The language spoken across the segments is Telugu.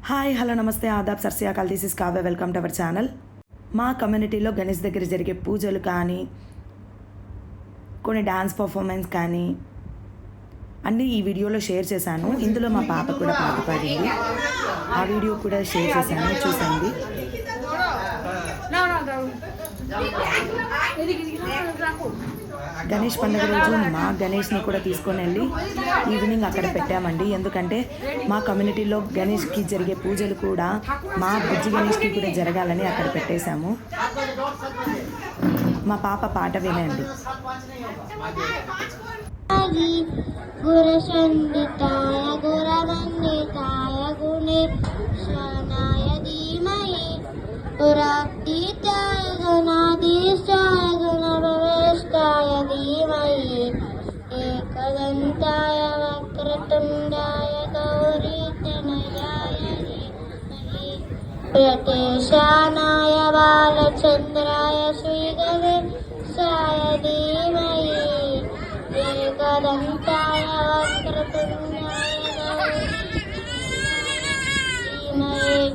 హాయ్ హలో నమస్తే ఆదాబ్ సర్సియాకాల్ this is Kavya welcome to our channel. మా కమ్యూనిటీలో గణేష్ దగ్గర జరిగే పూజలు కానీ కొన్ని డ్యాన్స్ పర్ఫార్మెన్స్ కానీ అన్నీ ఈ వీడియోలో షేర్ చేశాను. ఇందులో మా పాప కూడా పాట పాడింది. ఆ వీడియో కూడా షేర్ చేశాను, చూసండి. గణేష్ పండుగ రోజు మా గణేష్ని కూడా తీసుకొని వెళ్ళి ఈవినింగ్ అక్కడ పెట్టామండి. ఎందుకంటే మా కమ్యూనిటీలో గణేష్కి జరిగే పూజలు కూడా మా బుజ్జి గణేష్కి కూడా జరగాలని అక్కడ పెట్టేశాము. మా పాప పాట వినండి. గురచండితాయ గురవందితాయ గుణేశానాయ ధీమహి పురాతీతాయ గుణాధీశాయ గుణభవేష్టాయ ధీమహి ఏకదంతాయ వక్రతుండాయ గౌరీతనయాయ ధీమహి ప్రత్యశానాయ బాలచంద్రాయ శ్రీగణేశాయ ధీమహి ఏకదంతాయ వక్రతుండాయ ధీమహి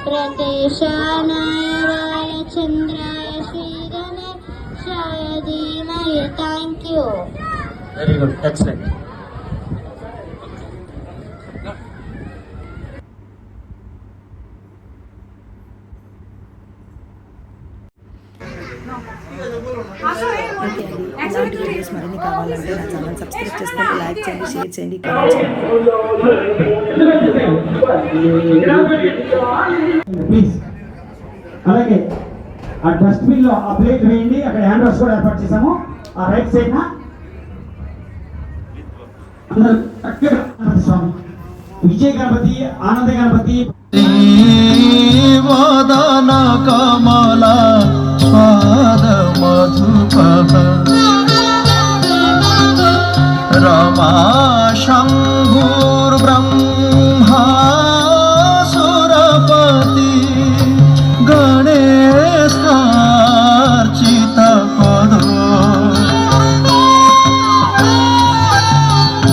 ప్రత్యశానాయ బాలచంద్రాయ శ్రీగణేశాయ ధీమహి. Thank you. Very good, excellent. Okay అండి, ఇలాంటి వీడియోస్ మరిన్ని కావాలంటే నా ఛానల్ సబ్స్క్రైబ్ చేసుకోండి, లైక్ చేయండి, షేర్ చేయండి, కామెంట్ చేయండి. ప్లీజ్ అలాగే ఆ డస్ట్బిన్ లో ఆ ప్లేట్ వేయండి. అక్కడ హ్యాండ్ వాష్ కూడా ఏర్పాటు చేసాము. ఆ రైట్ సైడ్ స్వామి విజయ గణపతి, ఆనంద గణపతి, వదన కమల స్వాద మధుపః రమా శంభుర్బ్రహ్మా సురపతి గణేశార్చిత పదో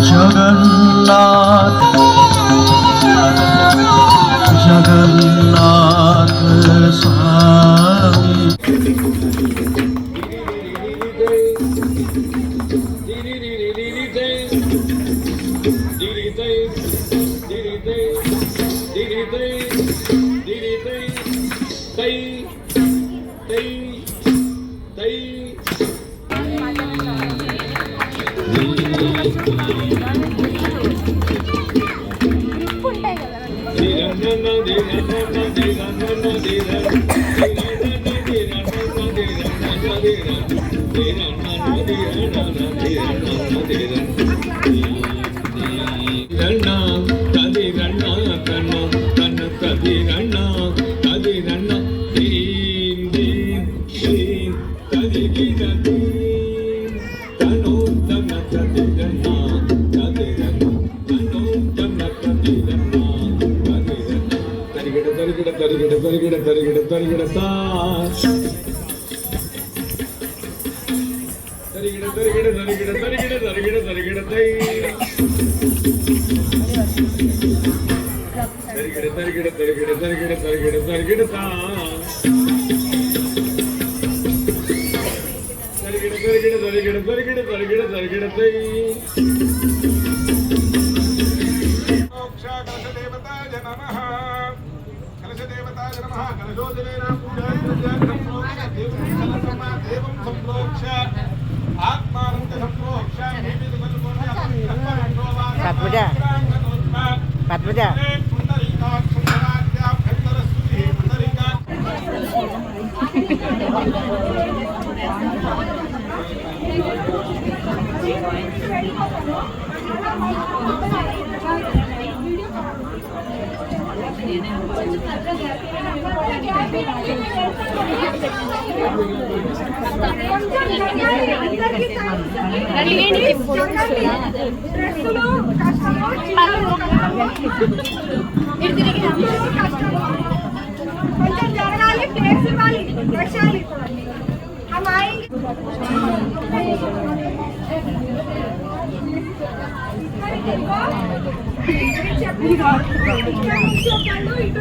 జగన్నాథ జగన్నాథ స్వామి. పద్మజ కొంచెం జరగాలి, ప్లేస్ ఇవ్వాలి, వర్షాలు हम आएंगे। ఇక్కడ నుంచి ఒకళ్ళు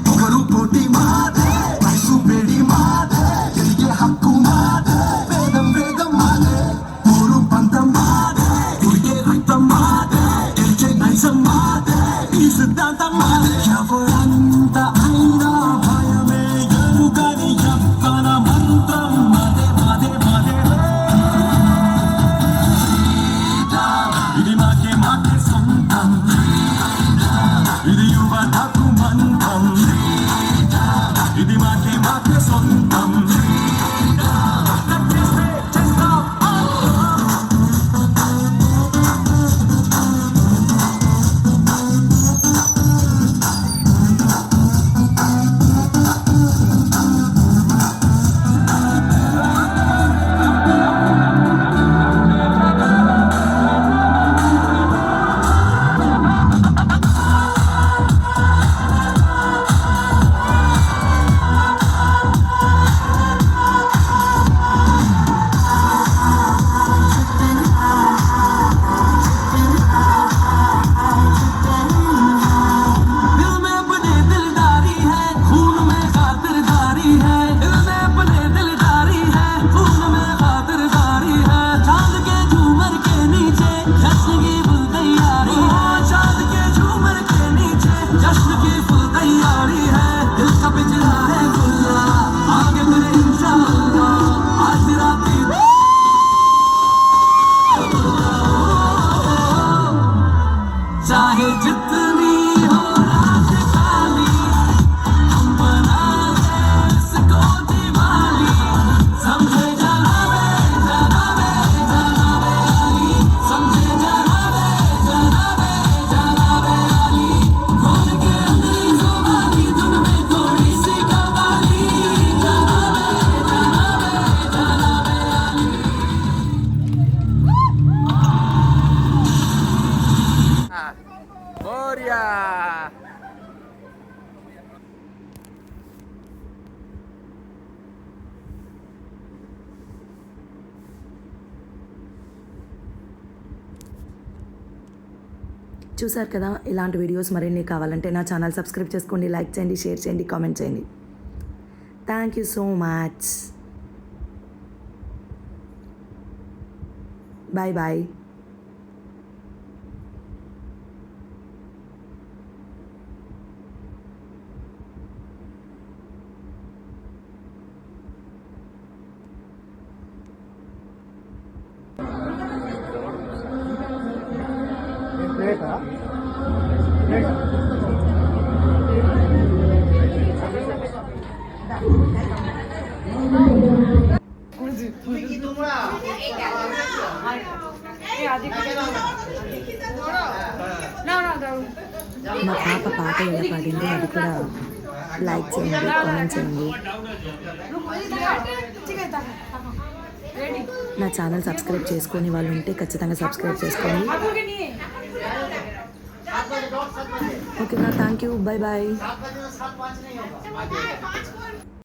పొగరు పోటీ మాదే వయసు వేడి మాదే తిరిగే హక్కు మాదే వేదం వేదం మాదే ఊరు పంతం మాదే ఉడికే రక్తం మాదే గెలిచే నైజం మాదే ఈ సిద్ధాంతం మాదే ఎవరంత అయినా భయమే ఎరుగని యవ్వన మంత్రం మాదే మాదే మాదే ఇది మాకే మాకే సొంతం ఇది యువతకు మంత్రం ఇది మాకే మాకే సొంతం चाहे जितनी हो रात काली हम बना दे इसको दिवाली समझे जनाबे जनाबे जनाबे अली समझे जनाबे जनाबे जनाबे अली खोल के अंदरी जुबानी धुन में थोड़ी सी कवाली जनाबे जनाबे जनाबे अली Gloria! చూసారు కదా, ఇలాంటి వీడియోస్ మరిన్ని కావాలంటే నా ఛానల్ సబ్స్క్రైబ్ చేసుకోండి, లైక్ చేయండి, షేర్ చేయండి, కామెంట్ చేయండి. Thank you so much. Bye bye. మా పాట ఎలా పాడిందో అది కూడా లైక్ చేయండి, కామెంట్ చేయండి. నా ఛానల్ సబ్స్క్రైబ్ చేసుకొని వాళ్ళు ఉంటే ఖచ్చితంగా సబ్స్క్రైబ్ చేసుకోండి. ఓకేనా, థ్యాంక్ యూ, బాయ్ బాయ్.